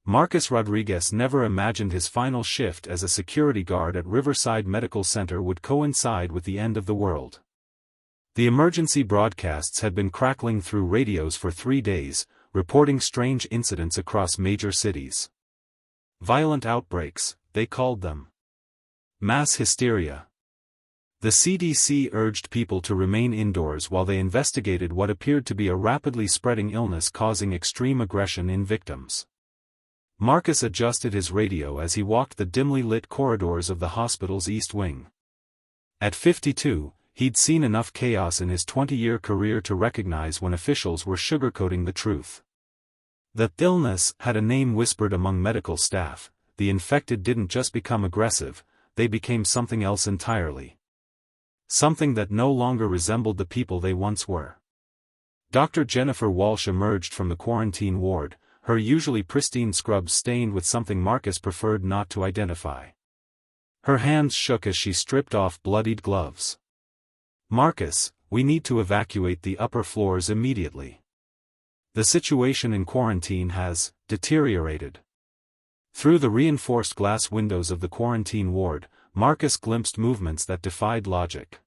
Marcus Rodriguez never imagined his final shift as a security guard at Riverside Medical Center would coincide with the end of the world. The emergency broadcasts had been crackling through radios for 3 days, reporting strange incidents across major cities. Violent outbreaks, they called them. Mass hysteria. The CDC urged people to remain indoors while they investigated what appeared to be a rapidly spreading illness causing extreme aggression in victims. Marcus adjusted his radio as he walked the dimly lit corridors of the hospital's East Wing. At 52, he'd seen enough chaos in his 20-year career to recognize when officials were sugarcoating the truth. The illness had a name whispered among medical staff. The infected didn't just become aggressive, they became something else entirely. Something that no longer resembled the people they once were. Dr. Jennifer Walsh emerged from the quarantine ward, her usually pristine scrubs stained with something Marcus preferred not to identify. Her hands shook as she stripped off bloodied gloves. "Marcus, we need to evacuate the upper floors immediately. The situation in quarantine has deteriorated." Through the reinforced glass windows of the quarantine ward, Marcus glimpsed movements that defied logic.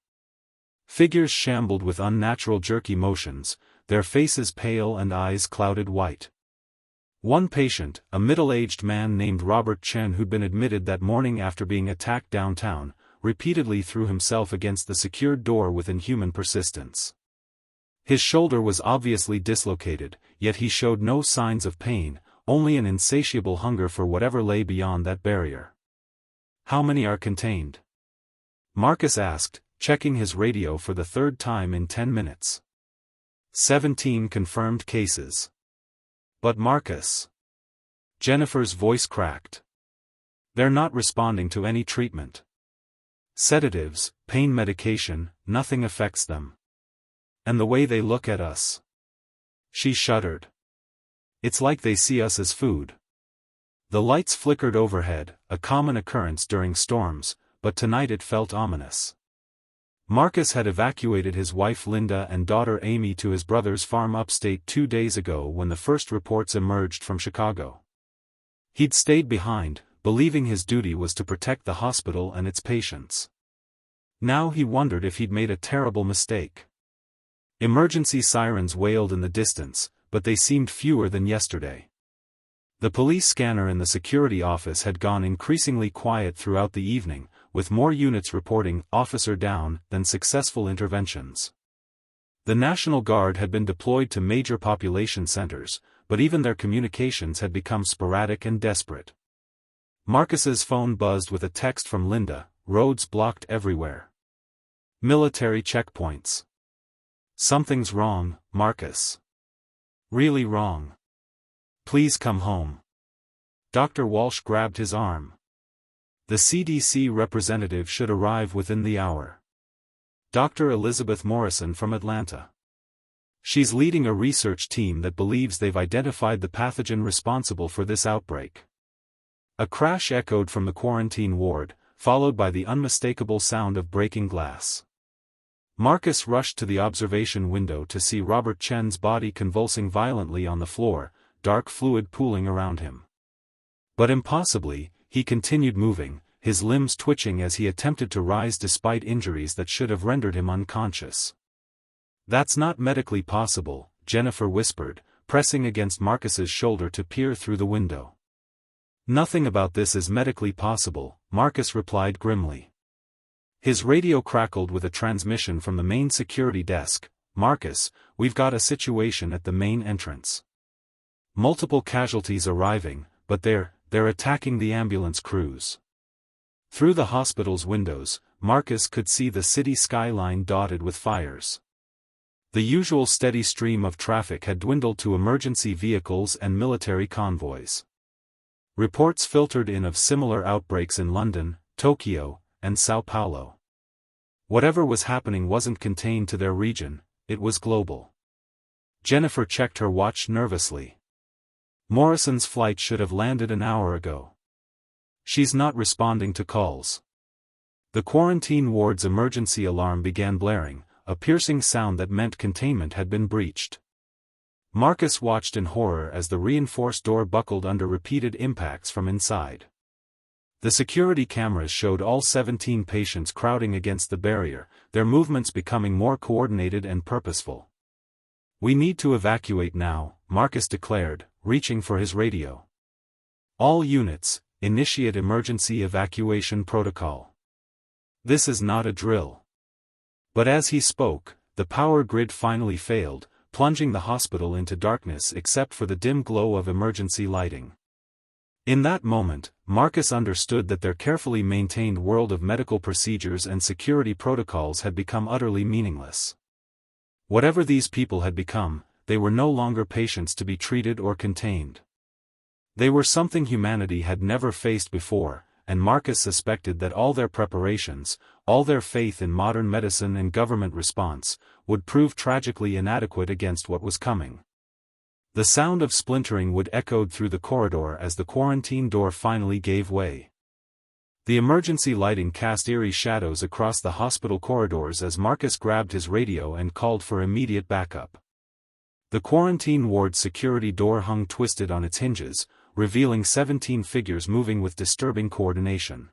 Figures shambled with unnatural jerky motions, their faces pale and eyes clouded white. One patient, a middle-aged man named Robert Chen who'd been admitted that morning after being attacked downtown, repeatedly threw himself against the secured door with inhuman persistence. His shoulder was obviously dislocated, yet he showed no signs of pain, only an insatiable hunger for whatever lay beyond that barrier. "How many are contained?" Marcus asked, checking his radio for the 3rd time in 10 minutes. 17 confirmed cases. "But Marcus..." Jennifer's voice cracked. "They're not responding to any treatment. Sedatives, pain medication, nothing affects them. And the way they look at us." She shuddered. "It's like they see us as food." The lights flickered overhead, a common occurrence during storms, but tonight it felt ominous. Marcus had evacuated his wife Linda and daughter Amy to his brother's farm upstate 2 days ago when the first reports emerged from Chicago. He'd stayed behind, believing his duty was to protect the hospital and its patients. Now he wondered if he'd made a terrible mistake. Emergency sirens wailed in the distance, but they seemed fewer than yesterday. The police scanner in the security office had gone increasingly quiet throughout the evening, with more units reporting "officer down" than successful interventions. The National Guard had been deployed to major population centers, but even their communications had become sporadic and desperate. Marcus's phone buzzed with a text from Linda, "Roads blocked everywhere. Military checkpoints. Something's wrong, Marcus. Really wrong. Please come home." Dr. Walsh grabbed his arm. "The CDC representative should arrive within the hour. Dr. Elizabeth Morrison from Atlanta. She's leading a research team that believes they've identified the pathogen responsible for this outbreak." A crash echoed from the quarantine ward, followed by the unmistakable sound of breaking glass. Marcus rushed to the observation window to see Robert Chen's body convulsing violently on the floor, dark fluid pooling around him. But impossibly, he continued moving, his limbs twitching as he attempted to rise despite injuries that should have rendered him unconscious. "That's not medically possible," Jennifer whispered, pressing against Marcus's shoulder to peer through the window. "Nothing about this is medically possible," Marcus replied grimly. His radio crackled with a transmission from the main security desk. "Marcus, we've got a situation at the main entrance. Multiple casualties arriving, but they're attacking the ambulance crews." Through the hospital's windows, Marcus could see the city skyline dotted with fires. The usual steady stream of traffic had dwindled to emergency vehicles and military convoys. Reports filtered in of similar outbreaks in London, Tokyo, and Sao Paulo. Whatever was happening wasn't contained to their region, it was global. Jennifer checked her watch nervously. Morrison's flight should have landed an hour ago. She's not responding to calls. The quarantine ward's emergency alarm began blaring, a piercing sound that meant containment had been breached. Marcus watched in horror as the reinforced door buckled under repeated impacts from inside. The security cameras showed all 17 patients crowding against the barrier, their movements becoming more coordinated and purposeful. "We need to evacuate now," Marcus declared, reaching for his radio. "All units, initiate emergency evacuation protocol. This is not a drill." But as he spoke, the power grid finally failed, plunging the hospital into darkness except for the dim glow of emergency lighting. In that moment, Marcus understood that their carefully maintained world of medical procedures and security protocols had become utterly meaningless. Whatever these people had become, they were no longer patients to be treated or contained. They were something humanity had never faced before, and Marcus suspected that all their preparations, all their faith in modern medicine and government response, would prove tragically inadequate against what was coming. The sound of splintering wood echoed through the corridor as the quarantine door finally gave way. The emergency lighting cast eerie shadows across the hospital corridors as Marcus grabbed his radio and called for immediate backup. The quarantine ward's security door hung twisted on its hinges, revealing 17 figures moving with disturbing coordination.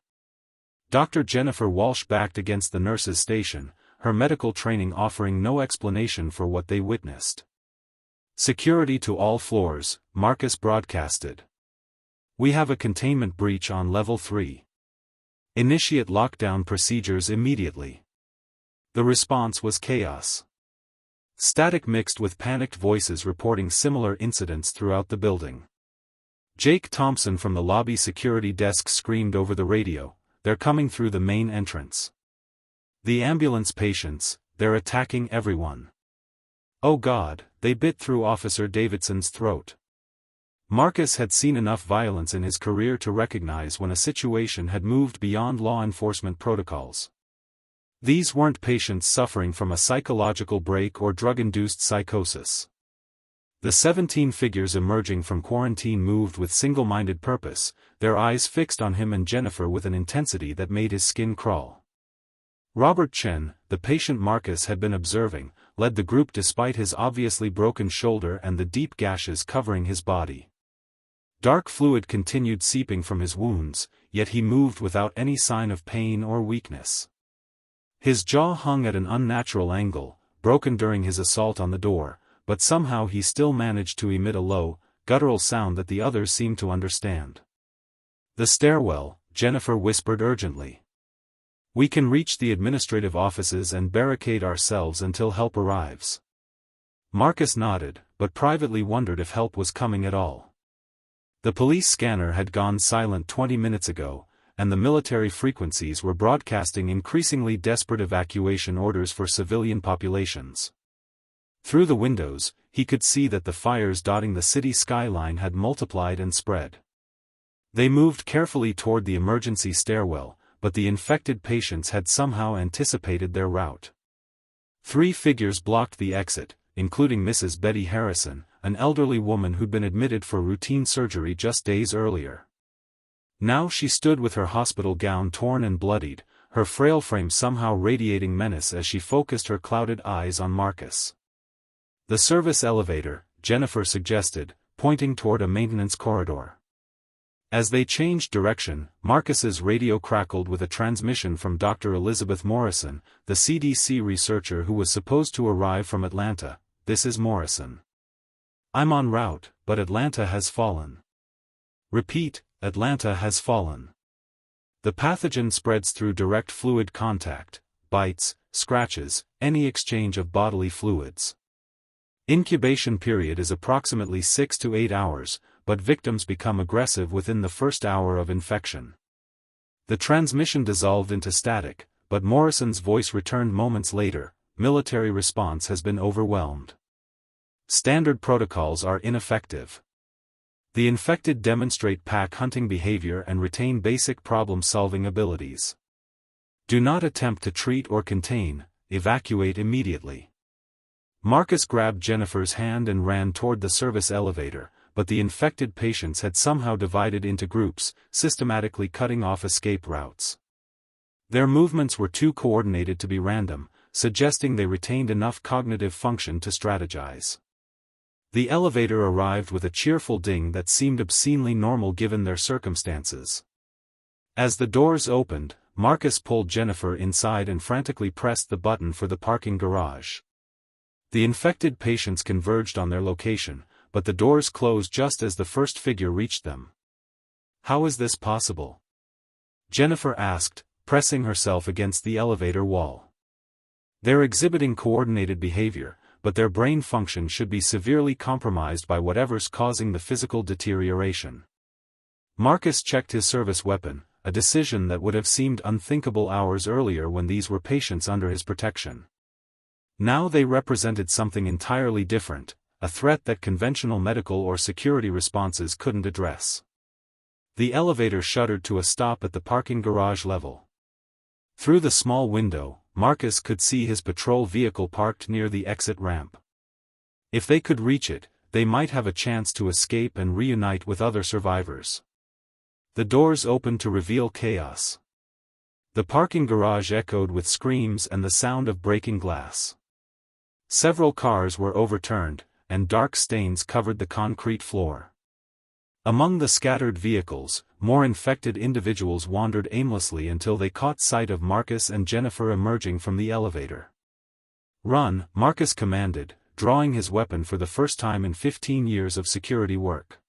Dr. Jennifer Walsh backed against the nurse's station, her medical training offering no explanation for what they witnessed. "Security to all floors," Marcus broadcasted. "We have a containment breach on level 3. Initiate lockdown procedures immediately." The response was chaos. Static mixed with panicked voices reporting similar incidents throughout the building. Jake Thompson from the lobby security desk screamed over the radio, "They're coming through the main entrance. The ambulance patients, they're attacking everyone. Oh God, they bit through Officer Davidson's throat." Marcus had seen enough violence in his career to recognize when a situation had moved beyond law enforcement protocols. These weren't patients suffering from a psychological break or drug-induced psychosis. The 17 figures emerging from quarantine moved with single-minded purpose, their eyes fixed on him and Jennifer with an intensity that made his skin crawl. Robert Chen, the patient Marcus had been observing, led the group despite his obviously broken shoulder and the deep gashes covering his body. Dark fluid continued seeping from his wounds, yet he moved without any sign of pain or weakness. His jaw hung at an unnatural angle, broken during his assault on the door, but somehow he still managed to emit a low, guttural sound that the others seemed to understand. "The stairwell," Jennifer whispered urgently. "We can reach the administrative offices and barricade ourselves until help arrives." Marcus nodded, but privately wondered if help was coming at all. The police scanner had gone silent 20 minutes ago, and the military frequencies were broadcasting increasingly desperate evacuation orders for civilian populations. Through the windows, he could see that the fires dotting the city skyline had multiplied and spread. They moved carefully toward the emergency stairwell, but the infected patients had somehow anticipated their route. 3 figures blocked the exit, including Mrs. Betty Harrison, an elderly woman who'd been admitted for routine surgery just days earlier. Now she stood with her hospital gown torn and bloodied, her frail frame somehow radiating menace as she focused her clouded eyes on Marcus. "The service elevator," Jennifer suggested, pointing toward a maintenance corridor. As they changed direction, Marcus's radio crackled with a transmission from Dr. Elizabeth Morrison, the CDC researcher who was supposed to arrive from Atlanta. "This is Morrison. I'm en route, but Atlanta has fallen. Repeat, Atlanta has fallen. The pathogen spreads through direct fluid contact, bites, scratches, any exchange of bodily fluids. Incubation period is approximately 6 to 8 hours, but victims become aggressive within the first hour of infection." The transmission dissolved into static, but Morrison's voice returned moments later. "Military response has been overwhelmed. Standard protocols are ineffective. The infected demonstrate pack hunting behavior and retain basic problem-solving abilities. Do not attempt to treat or contain, evacuate immediately." Marcus grabbed Jennifer's hand and ran toward the service elevator, but the infected patients had somehow divided into groups, systematically cutting off escape routes. Their movements were too coordinated to be random, suggesting they retained enough cognitive function to strategize. The elevator arrived with a cheerful ding that seemed obscenely normal given their circumstances. As the doors opened, Marcus pulled Jennifer inside and frantically pressed the button for the parking garage. The infected patients converged on their location, but the doors closed just as the first figure reached them. "How is this possible?" Jennifer asked, pressing herself against the elevator wall. "They're exhibiting coordinated behavior, but their brain function should be severely compromised by whatever's causing the physical deterioration." Marcus checked his service weapon, a decision that would have seemed unthinkable hours earlier when these were patients under his protection. Now they represented something entirely different, a threat that conventional medical or security responses couldn't address. The elevator shuddered to a stop at the parking garage level. Through the small window, Marcus could see his patrol vehicle parked near the exit ramp. If they could reach it, they might have a chance to escape and reunite with other survivors. The doors opened to reveal chaos. The parking garage echoed with screams and the sound of breaking glass. Several cars were overturned, and dark stains covered the concrete floor. Among the scattered vehicles, more infected individuals wandered aimlessly until they caught sight of Marcus and Jennifer emerging from the elevator. "Run," Marcus commanded, drawing his weapon for the first time in 15 years of security work.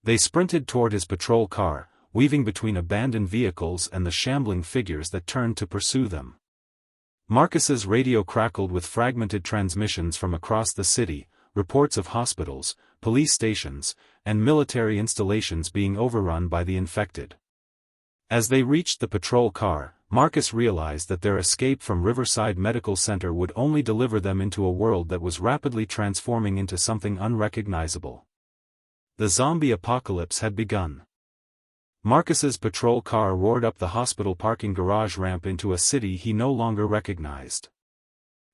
They sprinted toward his patrol car, weaving between abandoned vehicles and the shambling figures that turned to pursue them. Marcus's radio crackled with fragmented transmissions from across the city, reports of hospitals, police stations, and military installations being overrun by the infected. As they reached the patrol car, Marcus realized that their escape from Riverside Medical Center would only deliver them into a world that was rapidly transforming into something unrecognizable. The zombie apocalypse had begun. Marcus's patrol car roared up the hospital parking garage ramp into a city he no longer recognized.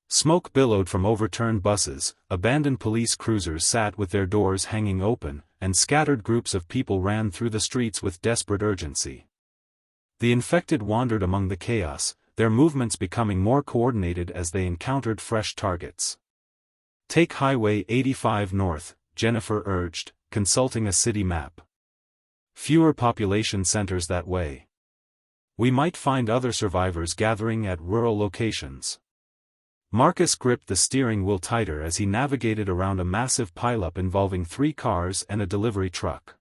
Smoke billowed from overturned buses, abandoned police cruisers sat with their doors hanging open, and scattered groups of people ran through the streets with desperate urgency. The infected wandered among the chaos, their movements becoming more coordinated as they encountered fresh targets. "Take Highway 85 north," Jennifer urged, consulting a city map. "Fewer population centers that way. We might find other survivors gathering at rural locations." Marcus gripped the steering wheel tighter as he navigated around a massive pileup involving 3 cars and a delivery truck.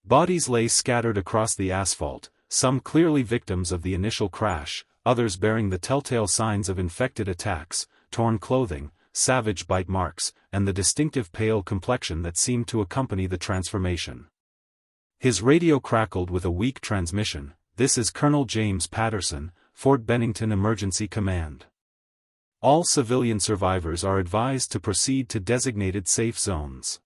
Bodies lay scattered across the asphalt, some clearly victims of the initial crash, others bearing the telltale signs of infected attacks, torn clothing, savage bite marks, and the distinctive pale complexion that seemed to accompany the transformation. His radio crackled with a weak transmission. "This is Colonel James Patterson, Fort Bennington Emergency Command. All civilian survivors are advised to proceed to designated safe zones.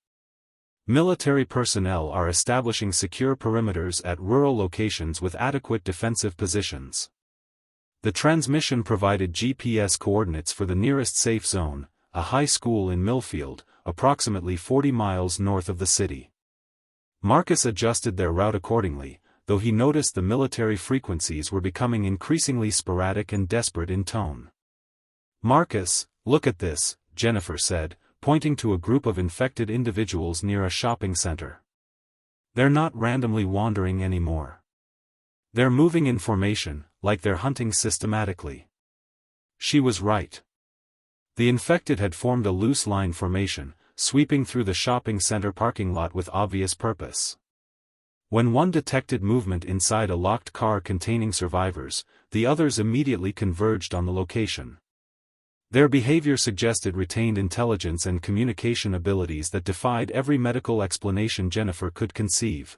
Military personnel are establishing secure perimeters at rural locations with adequate defensive positions." The transmission provided GPS coordinates for the nearest safe zone, a high school in Millfield, approximately 40 miles north of the city. Marcus adjusted their route accordingly, though he noticed the military frequencies were becoming increasingly sporadic and desperate in tone. "Marcus, look at this," Jennifer said, pointing to a group of infected individuals near a shopping center. "They're not randomly wandering anymore. They're moving in formation, like they're hunting systematically." She was right. The infected had formed a loose line formation, sweeping through the shopping center parking lot with obvious purpose. When one detected movement inside a locked car containing survivors, the others immediately converged on the location. Their behavior suggested retained intelligence and communication abilities that defied every medical explanation Jennifer could conceive.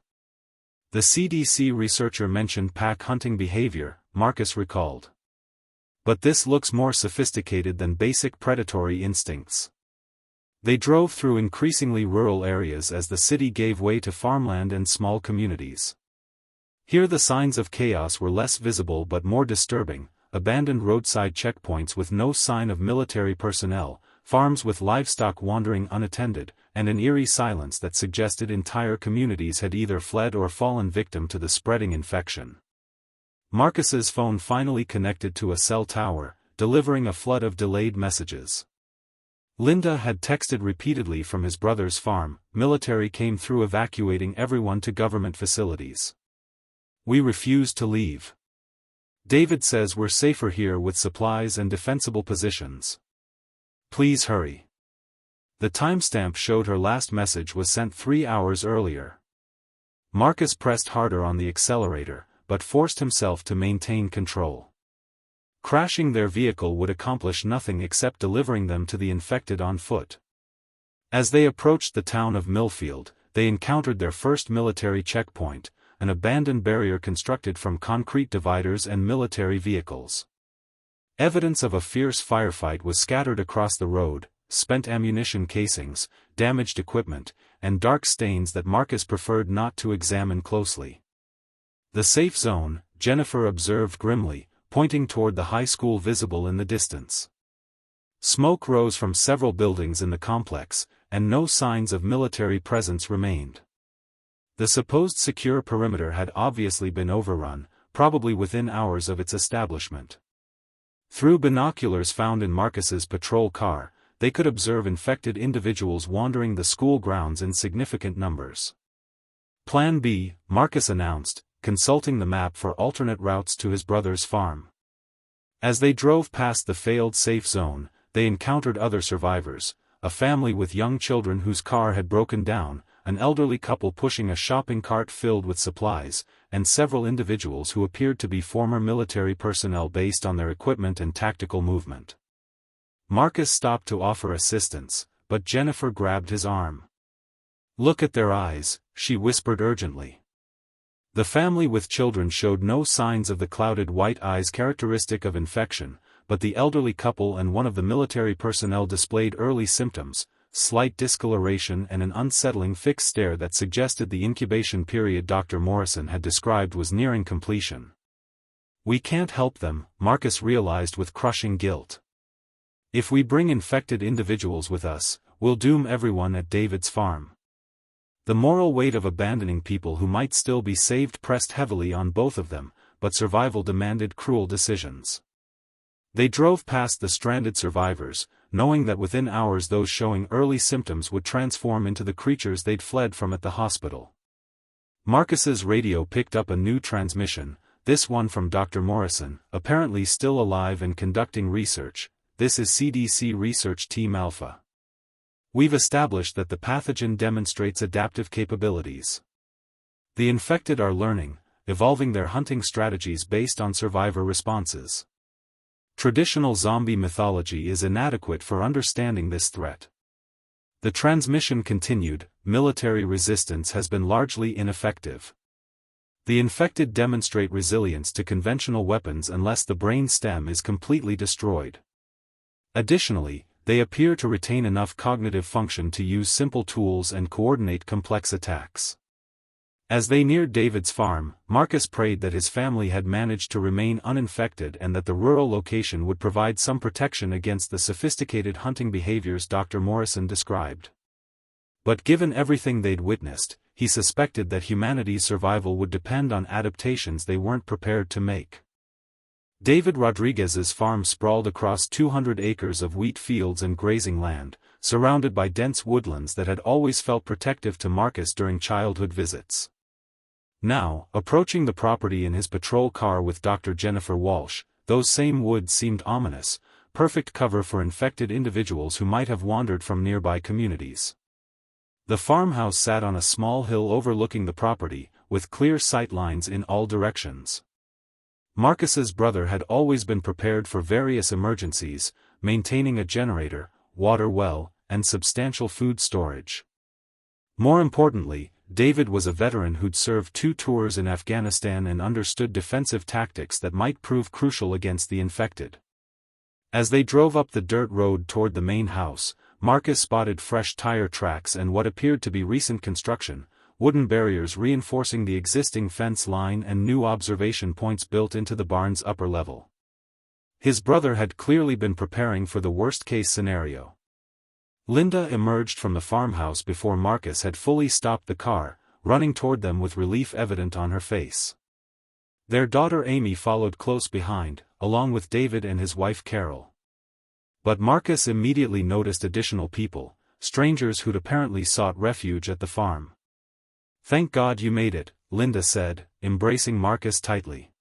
The CDC researcher mentioned pack hunting behavior, Marcus recalled. But this looks more sophisticated than basic predatory instincts. They drove through increasingly rural areas as the city gave way to farmland and small communities. Here the signs of chaos were less visible but more disturbing: abandoned roadside checkpoints with no sign of military personnel, farms with livestock wandering unattended, and an eerie silence that suggested entire communities had either fled or fallen victim to the spreading infection. Marcus's phone finally connected to a cell tower, delivering a flood of delayed messages. Linda had texted repeatedly from his brother's farm. Military came through evacuating everyone to government facilities. We refuse to leave. David says we're safer here with supplies and defensible positions. Please hurry. The timestamp showed her last message was sent 3 hours earlier. Marcus pressed harder on the accelerator, but forced himself to maintain control. Crashing their vehicle would accomplish nothing except delivering them to the infected on foot. As they approached the town of Millfield, they encountered their first military checkpoint, an abandoned barrier constructed from concrete dividers and military vehicles. Evidence of a fierce firefight was scattered across the road: spent ammunition casings, damaged equipment, and dark stains that Marcus preferred not to examine closely. The safe zone, Jennifer observed grimly, pointing toward the high school visible in the distance. Smoke rose from several buildings in the complex, and no signs of military presence remained. The supposed secure perimeter had obviously been overrun, probably within hours of its establishment. Through binoculars found in Marcus's patrol car, they could observe infected individuals wandering the school grounds in significant numbers. Plan B, Marcus announced, consulting the map for alternate routes to his brother's farm. As they drove past the failed safe zone, they encountered other survivors: a family with young children whose car had broken down, an elderly couple pushing a shopping cart filled with supplies, and several individuals who appeared to be former military personnel based on their equipment and tactical movement. Marcus stopped to offer assistance, but Jennifer grabbed his arm. "Look at their eyes," she whispered urgently. The family with children showed no signs of the clouded white eyes characteristic of infection, but the elderly couple and one of the military personnel displayed early symptoms: slight discoloration and an unsettling fixed stare that suggested the incubation period Dr. Morrison had described was nearing completion. "We can't help them," Marcus realized with crushing guilt. "If we bring infected individuals with us, we'll doom everyone at David's farm." The moral weight of abandoning people who might still be saved pressed heavily on both of them, but survival demanded cruel decisions. They drove past the stranded survivors, knowing that within hours those showing early symptoms would transform into the creatures they'd fled from at the hospital. Marcus's radio picked up a new transmission, this one from Dr. Morrison, apparently still alive and conducting research. "This is CDC Research Team Alpha. We've established that the pathogen demonstrates adaptive capabilities. The infected are learning, evolving their hunting strategies based on survivor responses. Traditional zombie mythology is inadequate for understanding this threat." The transmission continued: "Military resistance has been largely ineffective. The infected demonstrate resilience to conventional weapons unless the brain stem is completely destroyed. Additionally, they appear to retain enough cognitive function to use simple tools and coordinate complex attacks." As they neared David's farm, Marcus prayed that his family had managed to remain uninfected and that the rural location would provide some protection against the sophisticated hunting behaviors Dr. Morrison described. But given everything they'd witnessed, he suspected that humanity's survival would depend on adaptations they weren't prepared to make. David Rodriguez's farm sprawled across 200 acres of wheat fields and grazing land, surrounded by dense woodlands that had always felt protective to Marcus during childhood visits. Now, approaching the property in his patrol car with Dr. Jennifer Walsh, those same woods seemed ominous, perfect cover for infected individuals who might have wandered from nearby communities. The farmhouse sat on a small hill overlooking the property, with clear sight lines in all directions. Marcus's brother had always been prepared for various emergencies, maintaining a generator, water well, and substantial food storage. More importantly, David was a veteran who'd served 2 tours in Afghanistan and understood defensive tactics that might prove crucial against the infected. As they drove up the dirt road toward the main house, Marcus spotted fresh tire tracks and what appeared to be recent construction: wooden barriers reinforcing the existing fence line and new observation points built into the barn's upper level. His brother had clearly been preparing for the worst-case scenario. Linda emerged from the farmhouse before Marcus had fully stopped the car, running toward them with relief evident on her face. Their daughter Amy followed close behind, along with David and his wife Carol. But Marcus immediately noticed additional people, strangers who'd apparently sought refuge at the farm. "Thank God you made it," Linda said, embracing Marcus tightly.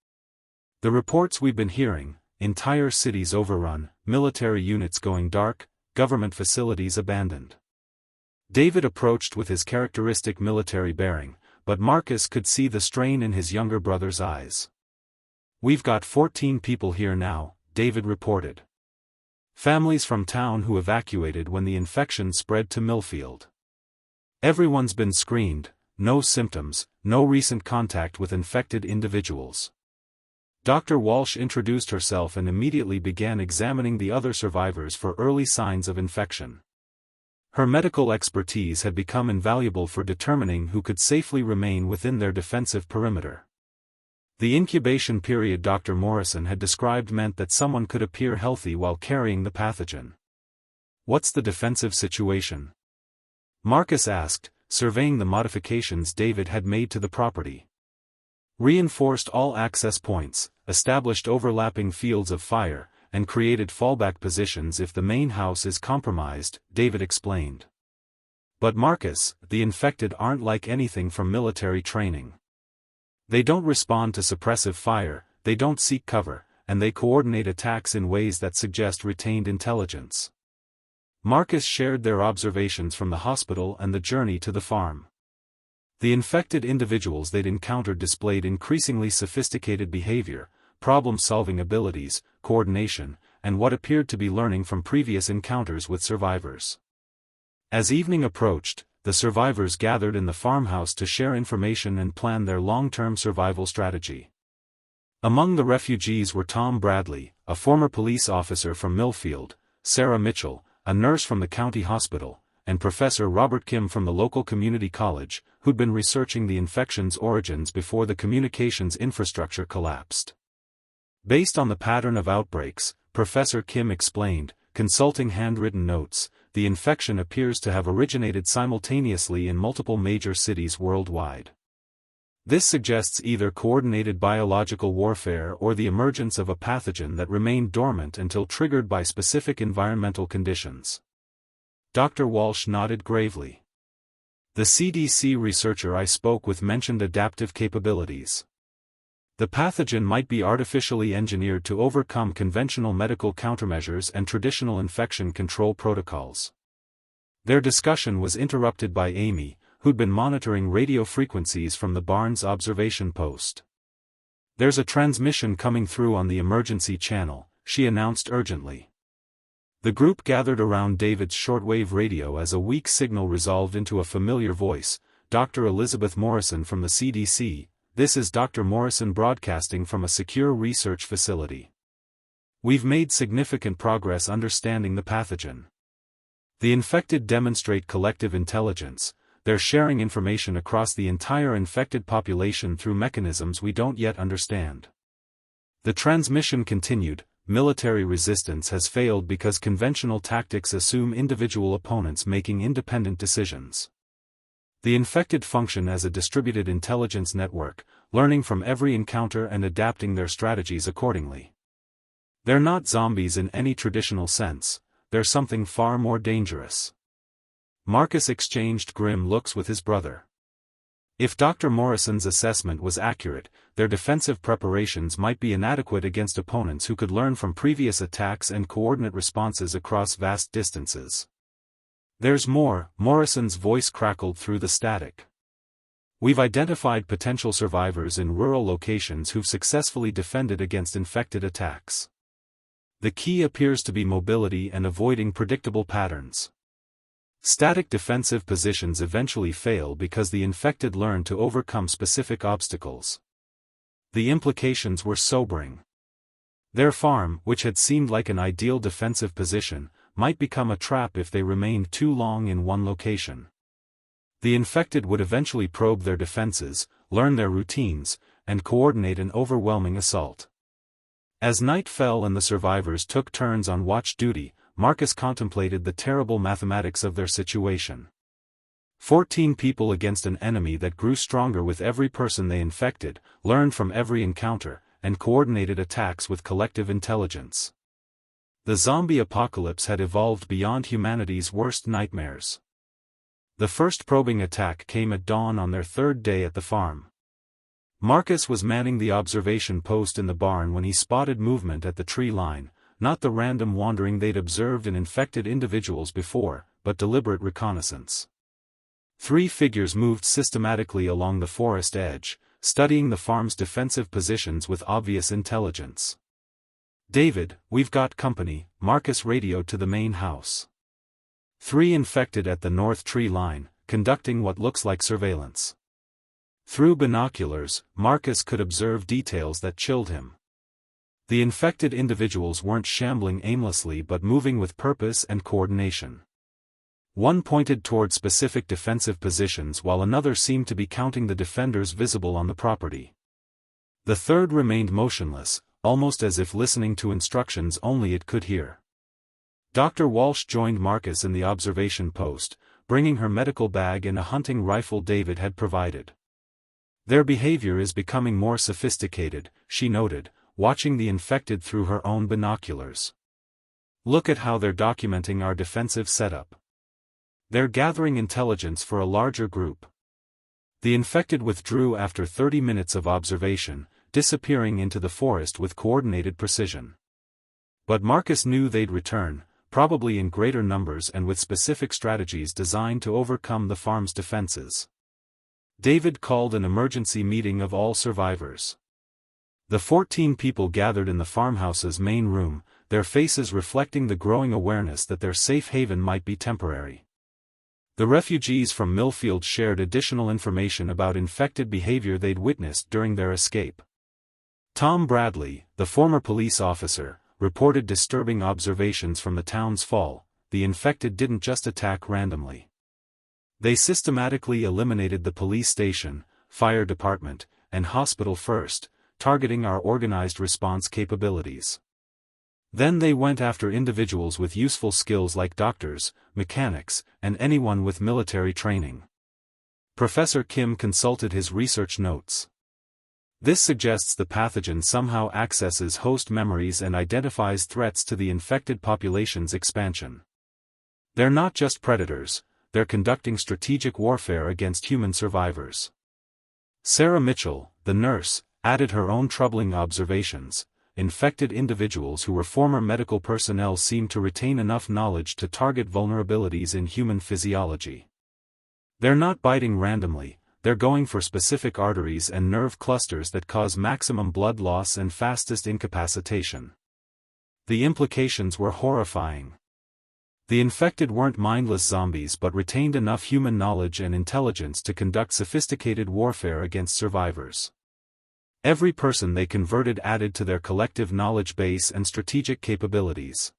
"The reports we've been hearing, entire cities overrun, military units going dark, government facilities abandoned." David approached with his characteristic military bearing, but Marcus could see the strain in his younger brother's eyes. "We've got 14 people here now," David reported. "Families from town who evacuated when the infection spread to Millfield. Everyone's been screened, no symptoms, no recent contact with infected individuals." Dr. Walsh introduced herself and immediately began examining the other survivors for early signs of infection. Her medical expertise had become invaluable for determining who could safely remain within their defensive perimeter. The incubation period Dr. Morrison had described meant that someone could appear healthy while carrying the pathogen. "What's the defensive situation?" Marcus asked, surveying the modifications David had made to the property. "Reinforced all access points, established overlapping fields of fire, and created fallback positions if the main house is compromised," David explained. "But Marcus, the infected aren't like anything from military training. They don't respond to suppressive fire, they don't seek cover, and they coordinate attacks in ways that suggest retained intelligence." Marcus shared their observations from the hospital and the journey to the farm. The infected individuals they'd encountered displayed increasingly sophisticated behavior, problem-solving abilities, coordination, and what appeared to be learning from previous encounters with survivors. As evening approached, the survivors gathered in the farmhouse to share information and plan their long-term survival strategy. Among the refugees were Tom Bradley, a former police officer from Millfield, Sarah Mitchell, a nurse from the county hospital, and Professor Robert Kim from the local community college, who'd been researching the infection's origins before the communications infrastructure collapsed. Based on the pattern of outbreaks, Professor Kim explained, consulting handwritten notes, the infection appears to have originated simultaneously in multiple major cities worldwide. This suggests either coordinated biological warfare or the emergence of a pathogen that remained dormant until triggered by specific environmental conditions. Dr. Walsh nodded gravely. "The CDC researcher I spoke with mentioned adaptive capabilities. The pathogen might be artificially engineered to overcome conventional medical countermeasures and traditional infection control protocols." Their discussion was interrupted by Amy, who'd been monitoring radio frequencies from the Barnes observation post. "There's a transmission coming through on the emergency channel," she announced urgently. The group gathered around David's shortwave radio as a weak signal resolved into a familiar voice, "Dr. Elizabeth Morrison from the CDC, this is Dr. Morrison broadcasting from a secure research facility. We've made significant progress understanding the pathogen. The infected demonstrate collective intelligence, they're sharing information across the entire infected population through mechanisms we don't yet understand." The transmission continued, "Military resistance has failed because conventional tactics assume individual opponents making independent decisions. The infected function as a distributed intelligence network, learning from every encounter and adapting their strategies accordingly. They're not zombies in any traditional sense, they're something far more dangerous." Marcus exchanged grim looks with his brother. If Dr. Morrison's assessment was accurate, their defensive preparations might be inadequate against opponents who could learn from previous attacks and coordinate responses across vast distances. "There's more," Morrison's voice crackled through the static. "We've identified potential survivors in rural locations who've successfully defended against infected attacks. The key appears to be mobility and avoiding predictable patterns. Static defensive positions eventually fail because the infected learn to overcome specific obstacles." The implications were sobering. Their farm, which had seemed like an ideal defensive position, might become a trap if they remained too long in one location. The infected would eventually probe their defenses, learn their routines, and coordinate an overwhelming assault. As night fell and the survivors took turns on watch duty, Marcus contemplated the terrible mathematics of their situation. 14 people against an enemy that grew stronger with every person they infected, learned from every encounter, and coordinated attacks with collective intelligence. The zombie apocalypse had evolved beyond humanity's worst nightmares. The first probing attack came at dawn on their third day at the farm. Marcus was manning the observation post in the barn when he spotted movement at the tree line, not the random wandering they'd observed in infected individuals before, but deliberate reconnaissance. 3 figures moved systematically along the forest edge, studying the farm's defensive positions with obvious intelligence. "David, we've got company," Marcus radioed to the main house. 3 infected at the north tree line, conducting what looks like surveillance. Through binoculars, Marcus could observe details that chilled him. The infected individuals weren't shambling aimlessly but moving with purpose and coordination. One pointed toward specific defensive positions while another seemed to be counting the defenders visible on the property. The third remained motionless, almost as if listening to instructions only it could hear. Dr. Walsh joined Marcus in the observation post, bringing her medical bag and a hunting rifle David had provided. "Their behavior is becoming more sophisticated," she noted, watching the infected through her own binoculars. "Look at how they're documenting our defensive setup. They're gathering intelligence for a larger group." The infected withdrew after 30 minutes of observation, disappearing into the forest with coordinated precision. But Marcus knew they'd return, probably in greater numbers and with specific strategies designed to overcome the farm's defenses. David called an emergency meeting of all survivors. The 14 people gathered in the farmhouse's main room, their faces reflecting the growing awareness that their safe haven might be temporary. The refugees from Millfield shared additional information about infected behavior they'd witnessed during their escape. Tom Bradley, the former police officer, reported disturbing observations from the town's fall. The infected didn't just attack randomly. They systematically eliminated the police station, fire department, and hospital first, targeting our organized response capabilities. Then they went after individuals with useful skills like doctors, mechanics, and anyone with military training. Professor Kim consulted his research notes. This suggests the pathogen somehow accesses host memories and identifies threats to the infected population's expansion. They're not just predators, they're conducting strategic warfare against human survivors. Sarah Mitchell, the nurse, added her own troubling observations. Infected individuals who were former medical personnel seem to retain enough knowledge to target vulnerabilities in human physiology. They're not biting randomly, they're going for specific arteries and nerve clusters that cause maximum blood loss and fastest incapacitation. The implications were horrifying. The infected weren't mindless zombies but retained enough human knowledge and intelligence to conduct sophisticated warfare against survivors. Every person they converted added to their collective knowledge base and strategic capabilities.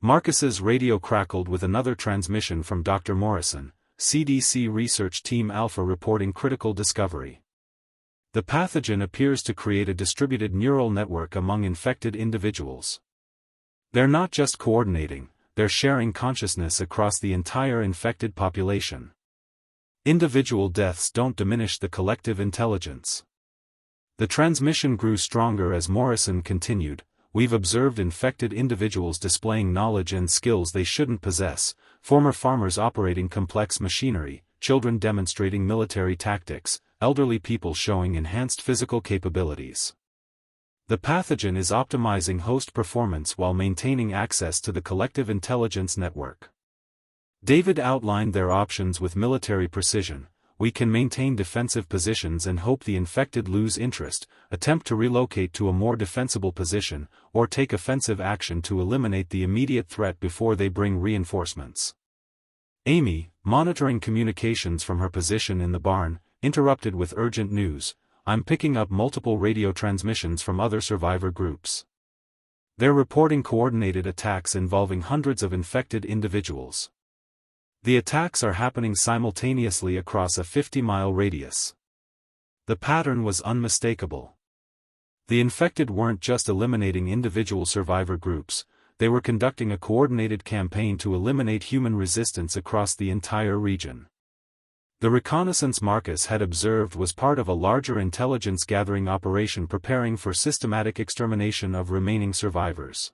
Marcus's radio crackled with another transmission from Dr. Morrison, CDC Research Team Alpha reporting critical discovery. The pathogen appears to create a distributed neural network among infected individuals. They're not just coordinating, they're sharing consciousness across the entire infected population. Individual deaths don't diminish the collective intelligence. The transmission grew stronger as Morrison continued. "We've observed infected individuals displaying knowledge and skills they shouldn't possess, former farmers operating complex machinery, children demonstrating military tactics, elderly people showing enhanced physical capabilities. The pathogen is optimizing host performance while maintaining access to the collective intelligence network." David outlined their options with military precision. "We can maintain defensive positions and hope the infected lose interest, attempt to relocate to a more defensible position, or take offensive action to eliminate the immediate threat before they bring reinforcements." Amy, monitoring communications from her position in the barn, interrupted with urgent news. "I'm picking up multiple radio transmissions from other survivor groups. They're reporting coordinated attacks involving hundreds of infected individuals. The attacks are happening simultaneously across a 50-mile radius." The pattern was unmistakable. The infected weren't just eliminating individual survivor groups, they were conducting a coordinated campaign to eliminate human resistance across the entire region. The reconnaissance Marcus had observed was part of a larger intelligence-gathering operation preparing for systematic extermination of remaining survivors.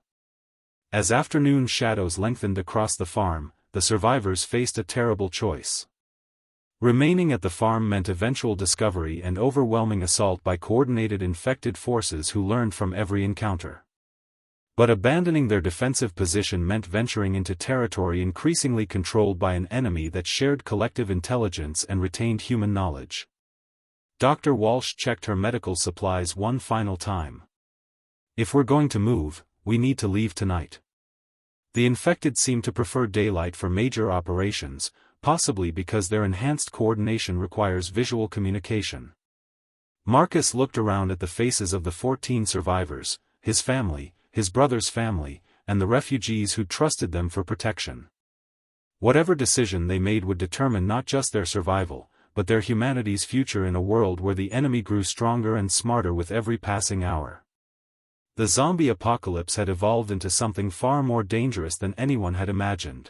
As afternoon shadows lengthened across the farm, the survivors faced a terrible choice. Remaining at the farm meant eventual discovery and overwhelming assault by coordinated infected forces who learned from every encounter. But abandoning their defensive position meant venturing into territory increasingly controlled by an enemy that shared collective intelligence and retained human knowledge. Dr. Walsh checked her medical supplies one final time. "If we're going to move, we need to leave tonight." The infected seemed to prefer daylight for major operations, possibly because their enhanced coordination requires visual communication. Marcus looked around at the faces of the 14 survivors, his family, his brother's family, and the refugees who trusted them for protection. Whatever decision they made would determine not just their survival, but their humanity's future in a world where the enemy grew stronger and smarter with every passing hour. The zombie apocalypse had evolved into something far more dangerous than anyone had imagined.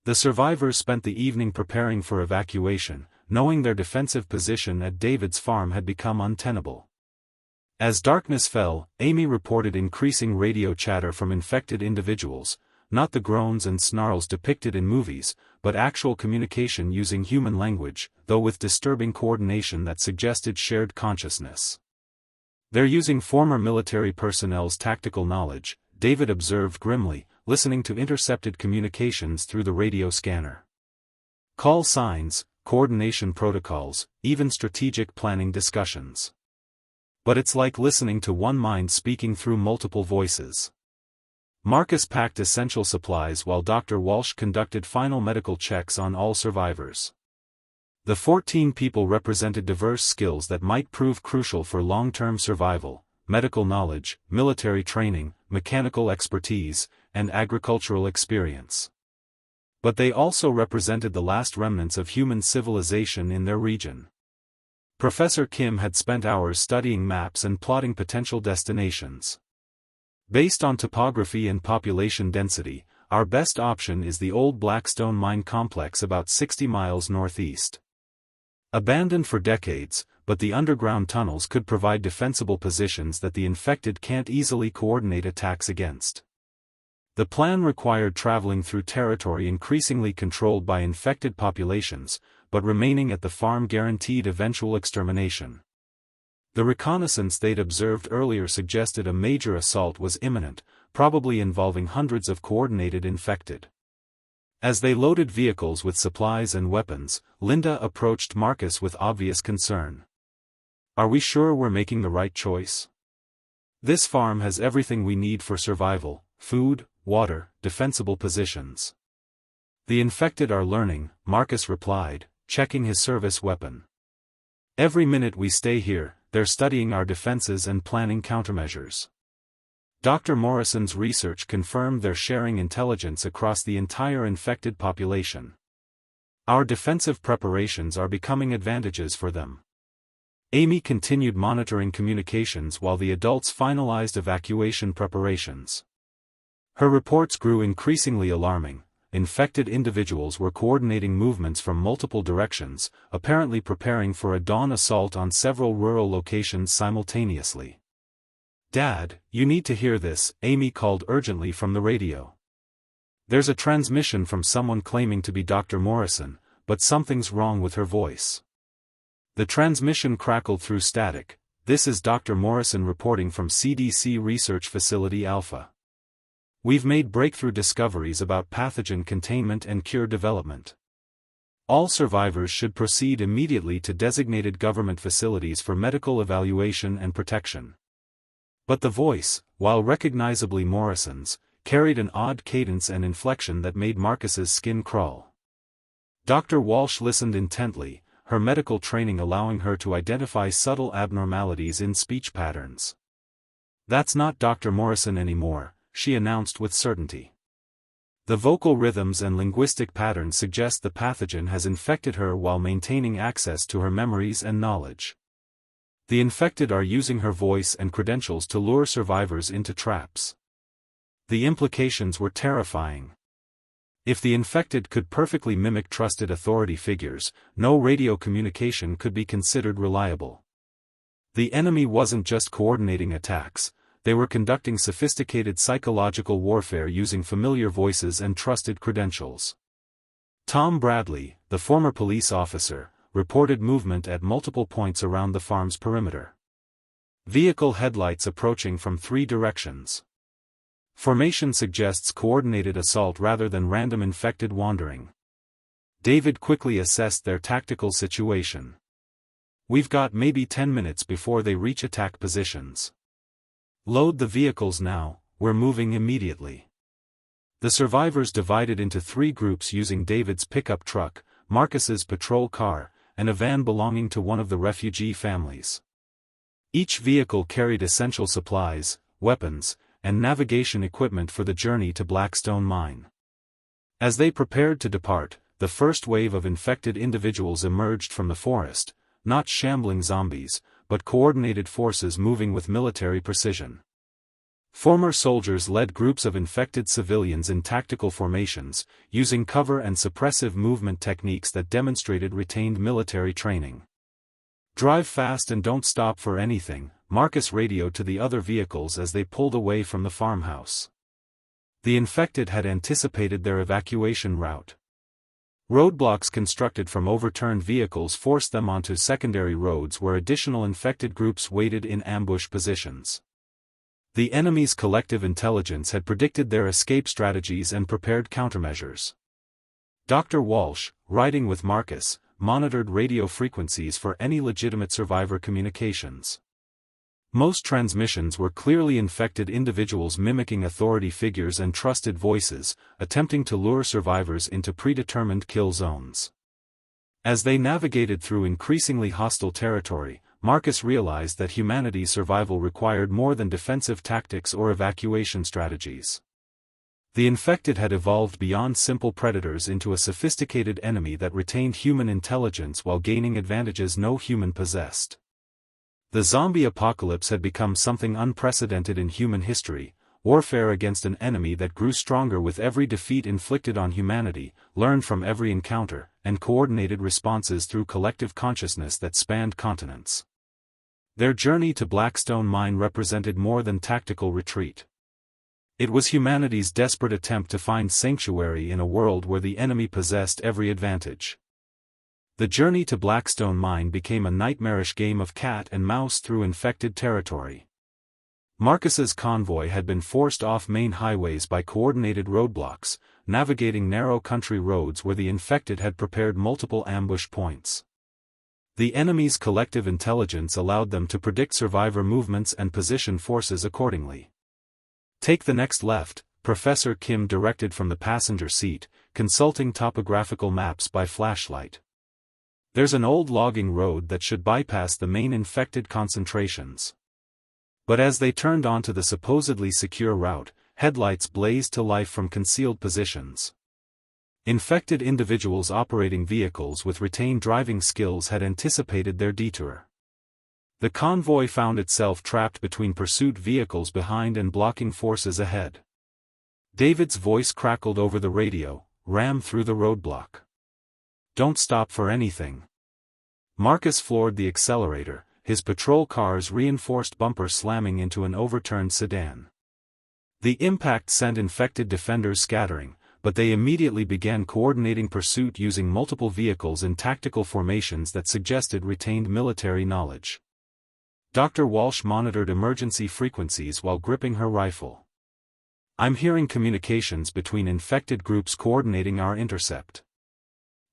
The survivors spent the evening preparing for evacuation, knowing their defensive position at David's farm had become untenable. As darkness fell, Amy reported increasing radio chatter from infected individuals, not the groans and snarls depicted in movies, but actual communication using human language, though with disturbing coordination that suggested shared consciousness. "They're using former military personnel's tactical knowledge," David observed grimly, listening to intercepted communications through the radio scanner. Call signs, coordination protocols, even strategic planning discussions. But it's like listening to one mind speaking through multiple voices. Marcus packed essential supplies while Dr. Walsh conducted final medical checks on all survivors. The 14 people represented diverse skills that might prove crucial for long-term survival: medical knowledge, military training, mechanical expertise, and agricultural experience. But they also represented the last remnants of human civilization in their region. Professor Kim had spent hours studying maps and plotting potential destinations. "Based on topography and population density, our best option is the old Blackstone mine complex about 60 miles northeast. Abandoned for decades, but the underground tunnels could provide defensible positions that the infected can't easily coordinate attacks against." The plan required traveling through territory increasingly controlled by infected populations, but remaining at the farm guaranteed eventual extermination. The reconnaissance they'd observed earlier suggested a major assault was imminent, probably involving hundreds of coordinated infected. As they loaded vehicles with supplies and weapons, Linda approached Marcus with obvious concern. "Are we sure we're making the right choice? This farm has everything we need for survival: food, water, defensible positions." "The infected are learning," Marcus replied, checking his service weapon. "Every minute we stay here, they're studying our defenses and planning countermeasures." Dr. Morrison's research confirmed they're sharing intelligence across the entire infected population. "Our defensive preparations are becoming advantages for them." Amy continued monitoring communications while the adults finalized evacuation preparations. Her reports grew increasingly alarming. Infected individuals were coordinating movements from multiple directions, apparently preparing for a dawn assault on several rural locations simultaneously. "Dad, you need to hear this," Amy called urgently from the radio. "There's a transmission from someone claiming to be Dr. Morrison, but something's wrong with her voice." The transmission crackled through static. "This is Dr. Morrison reporting from CDC Research Facility Alpha. We've made breakthrough discoveries about pathogen containment and cure development. All survivors should proceed immediately to designated government facilities for medical evaluation and protection." But the voice, while recognizably Morrison's, carried an odd cadence and inflection that made Marcus's skin crawl. Dr. Walsh listened intently, her medical training allowing her to identify subtle abnormalities in speech patterns. "That's not Dr. Morrison anymore," she announced with certainty. "The vocal rhythms and linguistic patterns suggest the pathogen has infected her while maintaining access to her memories and knowledge. The infected are using her voice and credentials to lure survivors into traps." The implications were terrifying. If the infected could perfectly mimic trusted authority figures, no radio communication could be considered reliable. The enemy wasn't just coordinating attacks, they were conducting sophisticated psychological warfare using familiar voices and trusted credentials. Tom Bradley, the former police officer, reported movement at multiple points around the farm's perimeter. Vehicle headlights approaching from 3 directions. Formation suggests coordinated assault rather than random infected wandering. David quickly assessed their tactical situation. We've got maybe 10 minutes before they reach attack positions. Load the vehicles now, we're moving immediately. The survivors divided into 3 groups using David's pickup truck, Marcus's patrol car, and a van belonging to one of the refugee families. Each vehicle carried essential supplies, weapons, and navigation equipment for the journey to Blackstone Mine. As they prepared to depart, the first wave of infected individuals emerged from the forest, not shambling zombies, but coordinated forces moving with military precision. Former soldiers led groups of infected civilians in tactical formations, using cover and suppressive movement techniques that demonstrated retained military training. "Drive fast and don't stop for anything," Marcus radioed to the other vehicles as they pulled away from the farmhouse. The infected had anticipated their evacuation route. Roadblocks constructed from overturned vehicles forced them onto secondary roads where additional infected groups waited in ambush positions. The enemy's collective intelligence had predicted their escape strategies and prepared countermeasures. Dr. Walsh, riding with Marcus, monitored radio frequencies for any legitimate survivor communications. Most transmissions were clearly infected individuals mimicking authority figures and trusted voices, attempting to lure survivors into predetermined kill zones. As they navigated through increasingly hostile territory, Marcus realized that humanity's survival required more than defensive tactics or evacuation strategies. The infected had evolved beyond simple predators into a sophisticated enemy that retained human intelligence while gaining advantages no human possessed. The zombie apocalypse had become something unprecedented in human history, warfare against an enemy that grew stronger with every defeat inflicted on humanity, learned from every encounter, and coordinated responses through collective consciousness that spanned continents. Their journey to Blackstone Mine represented more than tactical retreat. It was humanity's desperate attempt to find sanctuary in a world where the enemy possessed every advantage. The journey to Blackstone Mine became a nightmarish game of cat and mouse through infected territory. Marcus's convoy had been forced off main highways by coordinated roadblocks, navigating narrow country roads where the infected had prepared multiple ambush points. The enemy's collective intelligence allowed them to predict survivor movements and position forces accordingly. "Take the next left," Professor Kim directed from the passenger seat, consulting topographical maps by flashlight. "There's an old logging road that should bypass the main infected concentrations." But as they turned onto the supposedly secure route, headlights blazed to life from concealed positions. Infected individuals operating vehicles with retained driving skills had anticipated their detour. The convoy found itself trapped between pursuit vehicles behind and blocking forces ahead. David's voice crackled over the radio, "Ram through the roadblock. Don't stop for anything." Marcus floored the accelerator, his patrol car's reinforced bumper slamming into an overturned sedan. The impact sent infected defenders scattering, but they immediately began coordinating pursuit using multiple vehicles in tactical formations that suggested retained military knowledge. Dr. Walsh monitored emergency frequencies while gripping her rifle. "I'm hearing communications between infected groups coordinating our intercept.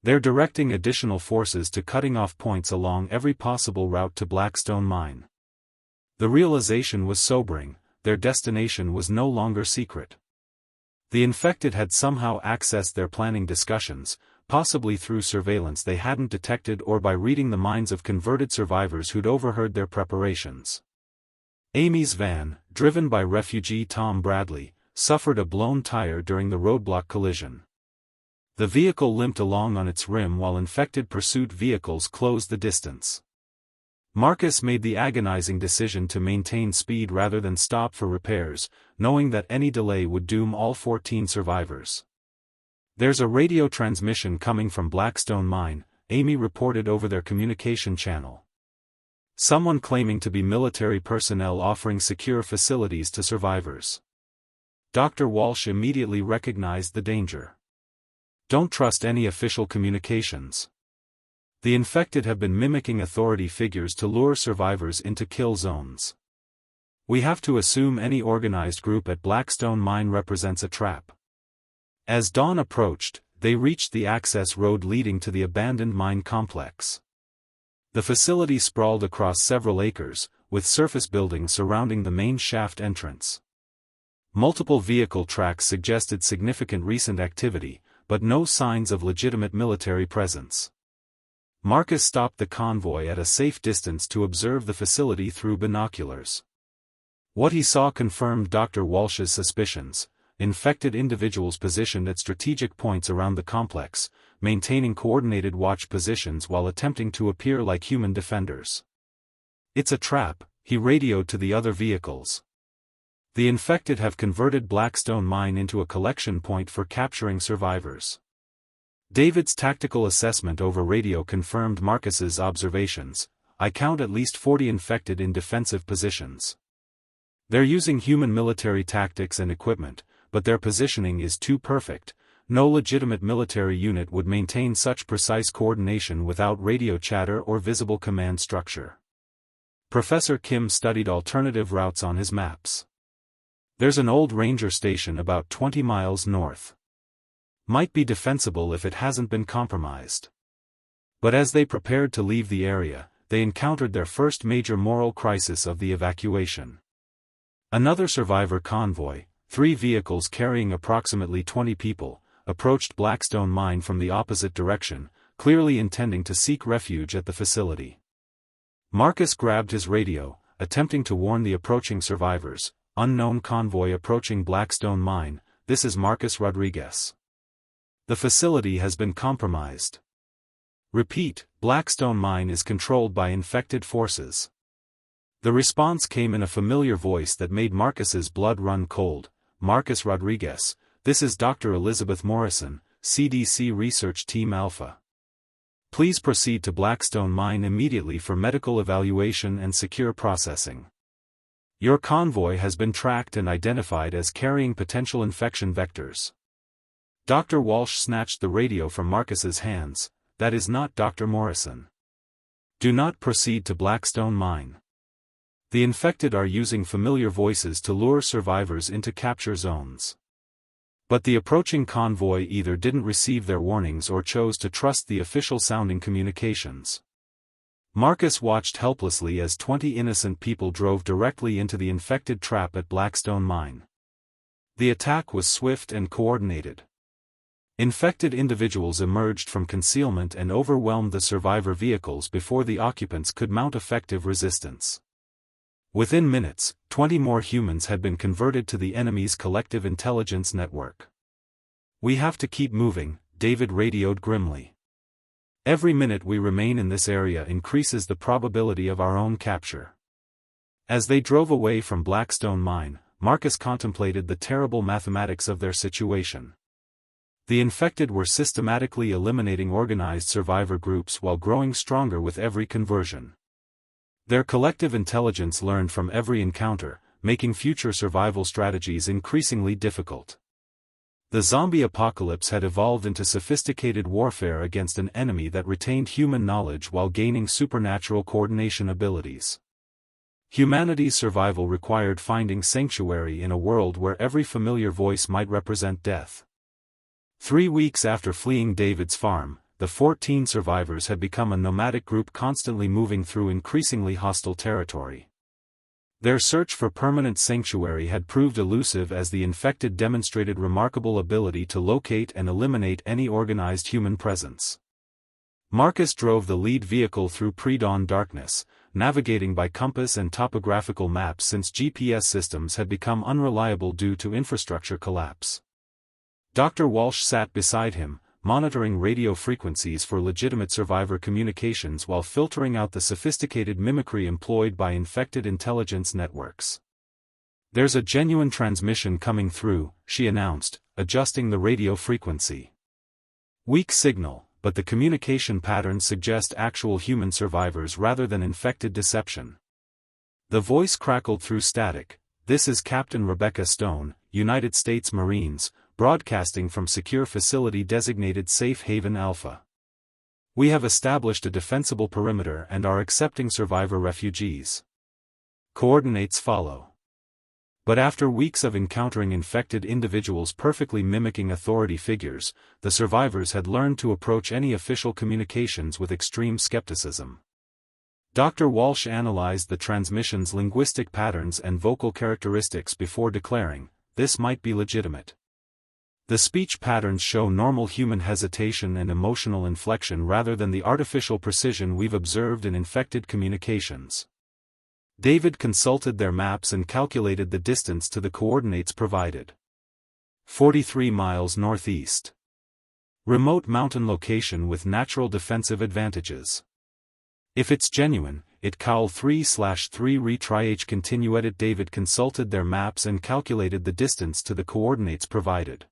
They're directing additional forces to cutting off points along every possible route to Blackstone Mine." The realization was sobering, their destination was no longer secret. The infected had somehow accessed their planning discussions, possibly through surveillance they hadn't detected or by reading the minds of converted survivors who'd overheard their preparations. Amy's van, driven by refugee Tom Bradley, suffered a blown tire during the roadblock collision. The vehicle limped along on its rim while infected pursuit vehicles closed the distance. Marcus made the agonizing decision to maintain speed rather than stop for repairs, knowing that any delay would doom all 14 survivors. "There's a radio transmission coming from Blackstone Mine," Amy reported over their communication channel. Someone claiming to be military personnel offering secure facilities to survivors. Dr. Walsh immediately recognized the danger. Don't trust any official communications. The infected have been mimicking authority figures to lure survivors into kill zones. We have to assume any organized group at Blackstone Mine represents a trap. As dawn approached, they reached the access road leading to the abandoned mine complex. The facility sprawled across several acres, with surface buildings surrounding the main shaft entrance. Multiple vehicle tracks suggested significant recent activity, but no signs of legitimate military presence. Marcus stopped the convoy at a safe distance to observe the facility through binoculars. What he saw confirmed Dr. Walsh's suspicions: infected individuals positioned at strategic points around the complex, maintaining coordinated watch positions while attempting to appear like human defenders. "It's a trap," he radioed to the other vehicles. "The infected have converted Blackstone Mine into a collection point for capturing survivors." David's tactical assessment over radio confirmed Marcus's observations. "I count at least 40 infected in defensive positions. They're using human military tactics and equipment, but their positioning is too perfect. No legitimate military unit would maintain such precise coordination without radio chatter or visible command structure." Professor Kim studied alternative routes on his maps. "There's an old ranger station about 20 miles north. Might be defensible if it hasn't been compromised." But as they prepared to leave the area, they encountered their first major moral crisis of the evacuation. Another survivor convoy, 3 vehicles carrying approximately 20 people, approached Blackstone Mine from the opposite direction, clearly intending to seek refuge at the facility. Marcus grabbed his radio, attempting to warn the approaching survivors. "Unknown convoy approaching Blackstone Mine, this is Marcus Rodriguez. The facility has been compromised. Repeat, Blackstone Mine is controlled by infected forces." The response came in a familiar voice that made Marcus's blood run cold. "Marcus Rodriguez, this is Dr. Elizabeth Morrison, CDC Research Team Alpha. Please proceed to Blackstone Mine immediately for medical evaluation and secure processing. Your convoy has been tracked and identified as carrying potential infection vectors." Dr. Walsh snatched the radio from Marcus's hands. "That is not Dr. Morrison. Do not proceed to Blackstone Mine. The infected are using familiar voices to lure survivors into capture zones." But the approaching convoy either didn't receive their warnings or chose to trust the official-sounding communications. Marcus watched helplessly as 20 innocent people drove directly into the infected trap at Blackstone Mine. The attack was swift and coordinated. Infected individuals emerged from concealment and overwhelmed the survivor vehicles before the occupants could mount effective resistance. Within minutes, 20 more humans had been converted to the enemy's collective intelligence network. "We have to keep moving," David radioed grimly. "Every minute we remain in this area increases the probability of our own capture." As they drove away from Blackstone Mine, Marcus contemplated the terrible mathematics of their situation. The infected were systematically eliminating organized survivor groups while growing stronger with every conversion. Their collective intelligence learned from every encounter, making future survival strategies increasingly difficult. The zombie apocalypse had evolved into sophisticated warfare against an enemy that retained human knowledge while gaining supernatural coordination abilities. Humanity's survival required finding sanctuary in a world where every familiar voice might represent death. 3 weeks after fleeing David's farm, the 14 survivors had become a nomadic group constantly moving through increasingly hostile territory. Their search for permanent sanctuary had proved elusive as the infected demonstrated remarkable ability to locate and eliminate any organized human presence. Marcus drove the lead vehicle through pre-dawn darkness, navigating by compass and topographical maps since GPS systems had become unreliable due to infrastructure collapse. Dr. Walsh sat beside him, monitoring radio frequencies for legitimate survivor communications while filtering out the sophisticated mimicry employed by infected intelligence networks. "There's a genuine transmission coming through," she announced, adjusting the radio frequency. "Weak signal, but the communication patterns suggest actual human survivors rather than infected deception. The voice crackled through static. "This is Captain Rebecca Stone, United States Marines, broadcasting from secure facility designated Safe Haven Alpha. We have established a defensible perimeter and are accepting survivor refugees. Coordinates follow." But after weeks of encountering infected individuals perfectly mimicking authority figures, the survivors had learned to approach any official communications with extreme skepticism. Dr. Walsh analyzed the transmission's linguistic patterns and vocal characteristics before declaring, "This might be legitimate. The speech patterns show normal human hesitation and emotional inflection rather than the artificial precision we've observed in infected communications." David consulted their maps and calculated the distance to the coordinates provided. 43 miles northeast. Remote mountain location with natural defensive advantages. If it's genuine, it cowl 3/3 retry continued. David consulted their maps and calculated the distance to the coordinates provided.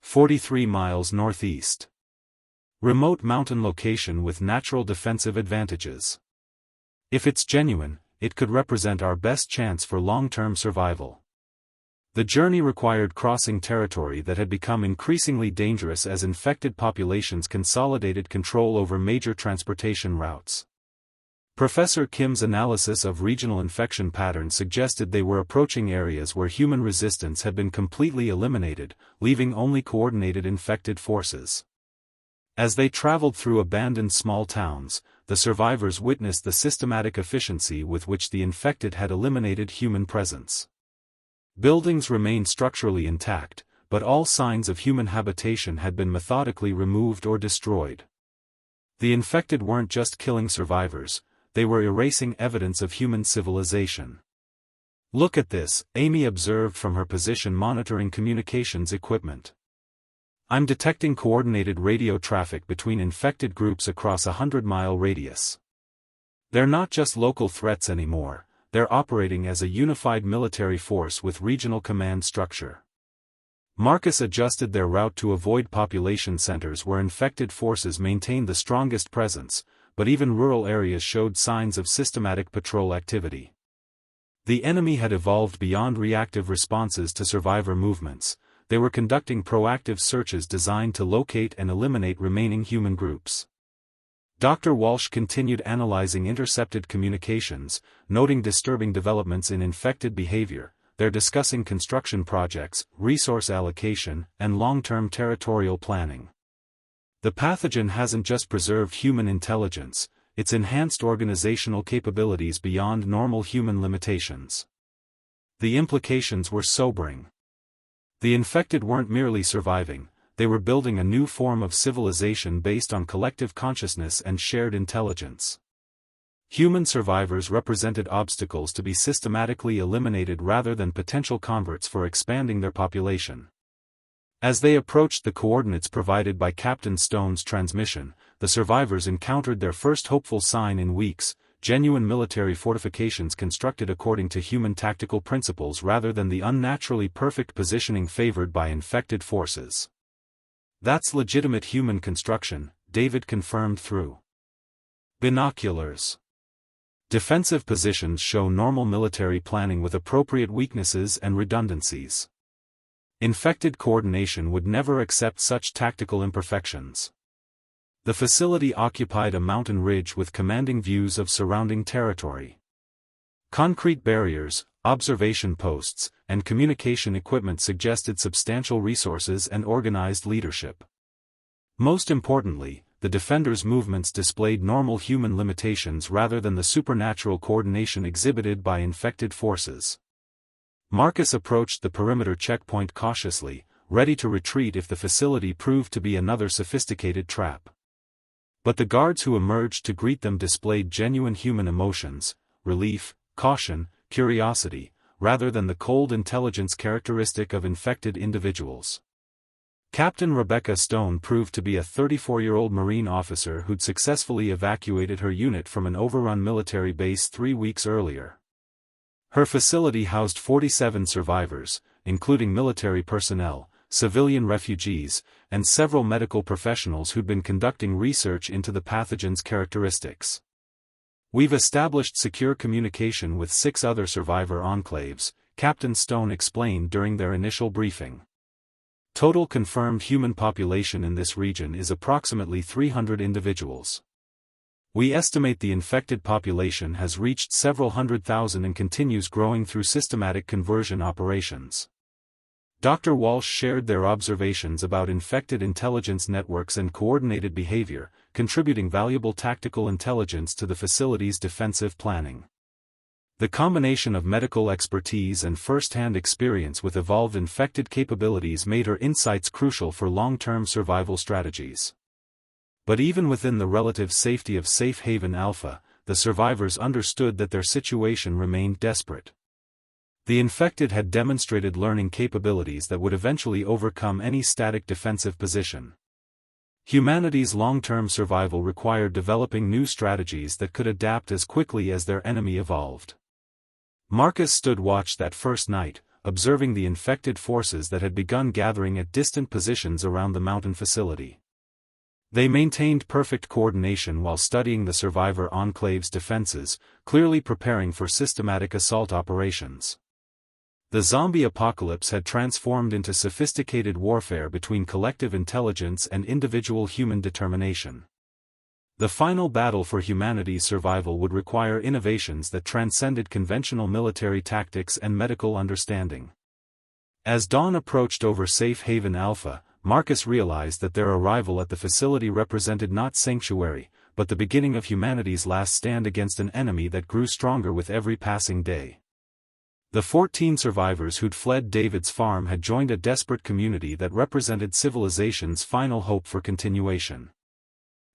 43 miles northeast. Remote mountain location with natural defensive advantages. If it's genuine, it could represent our best chance for long-term survival. The journey required crossing territory that had become increasingly dangerous as infected populations consolidated control over major transportation routes. Professor Kim's analysis of regional infection patterns suggested they were approaching areas where human resistance had been completely eliminated, leaving only coordinated infected forces. As they traveled through abandoned small towns, the survivors witnessed the systematic efficiency with which the infected had eliminated human presence. Buildings remained structurally intact, but all signs of human habitation had been methodically removed or destroyed. The infected weren't just killing survivors, they were erasing evidence of human civilization. "Look at this," Amy observed from her position monitoring communications equipment. "I'm detecting coordinated radio traffic between infected groups across a 100-mile radius. They're not just local threats anymore, they're operating as a unified military force with regional command structure." Marcus adjusted their route to avoid population centers where infected forces maintained the strongest presence, but even rural areas showed signs of systematic patrol activity. The enemy had evolved beyond reactive responses to survivor movements. They were conducting proactive searches designed to locate and eliminate remaining human groups. Dr. Walsh continued analyzing intercepted communications, noting disturbing developments in infected behavior. They're discussing construction projects, resource allocation, and long-term territorial planning. The pathogen hasn't just preserved human intelligence, it's enhanced organizational capabilities beyond normal human limitations. The implications were sobering. The infected weren't merely surviving, they were building a new form of civilization based on collective consciousness and shared intelligence. Human survivors represented obstacles to be systematically eliminated rather than potential converts for expanding their population. As they approached the coordinates provided by Captain Stone's transmission, the survivors encountered their first hopeful sign in weeks: genuine military fortifications constructed according to human tactical principles rather than the unnaturally perfect positioning favored by infected forces. "That's legitimate human construction," David confirmed through binoculars. Defensive positions show normal military planning with appropriate weaknesses and redundancies. Infected coordination would never accept such tactical imperfections. The facility occupied a mountain ridge with commanding views of surrounding territory. Concrete barriers, observation posts, and communication equipment suggested substantial resources and organized leadership. Most importantly, the defenders' movements displayed normal human limitations rather than the supernatural coordination exhibited by infected forces. Marcus approached the perimeter checkpoint cautiously, ready to retreat if the facility proved to be another sophisticated trap. But the guards who emerged to greet them displayed genuine human emotions: relief, caution, curiosity, rather than the cold intelligence characteristic of infected individuals. Captain Rebecca Stone proved to be a 34-year-old Marine officer who'd successfully evacuated her unit from an overrun military base 3 weeks earlier. Her facility housed 47 survivors, including military personnel, civilian refugees, and several medical professionals who'd been conducting research into the pathogen's characteristics. "We've established secure communication with 6 other survivor enclaves," Captain Stone explained during their initial briefing. "Total confirmed human population in this region is approximately 300 individuals. We estimate the infected population has reached several 100,000 and continues growing through systematic conversion operations." Dr. Walsh shared their observations about infected intelligence networks and coordinated behavior, contributing valuable tactical intelligence to the facility's defensive planning. The combination of medical expertise and first-hand experience with evolved infected capabilities made her insights crucial for long-term survival strategies. But even within the relative safety of Safe Haven Alpha, the survivors understood that their situation remained desperate. The infected had demonstrated learning capabilities that would eventually overcome any static defensive position. Humanity's long-term survival required developing new strategies that could adapt as quickly as their enemy evolved. Marcus stood watch that first night, observing the infected forces that had begun gathering at distant positions around the mountain facility. They maintained perfect coordination while studying the survivor enclave's defenses, clearly preparing for systematic assault operations. The zombie apocalypse had transformed into sophisticated warfare between collective intelligence and individual human determination. The final battle for humanity's survival would require innovations that transcended conventional military tactics and medical understanding. As dawn approached over Safe Haven Alpha, Marcus realized that their arrival at the facility represented not sanctuary, but the beginning of humanity's last stand against an enemy that grew stronger with every passing day. The 14 survivors who'd fled David's farm had joined a desperate community that represented civilization's final hope for continuation.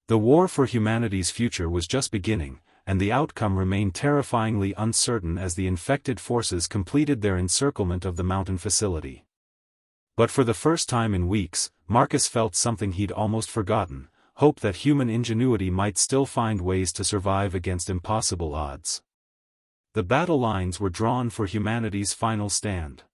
The war for humanity's future was just beginning, and the outcome remained terrifyingly uncertain as the infected forces completed their encirclement of the mountain facility. But for the first time in weeks, Marcus felt something he'd almost forgotten: hope that human ingenuity might still find ways to survive against impossible odds. The battle lines were drawn for humanity's final stand.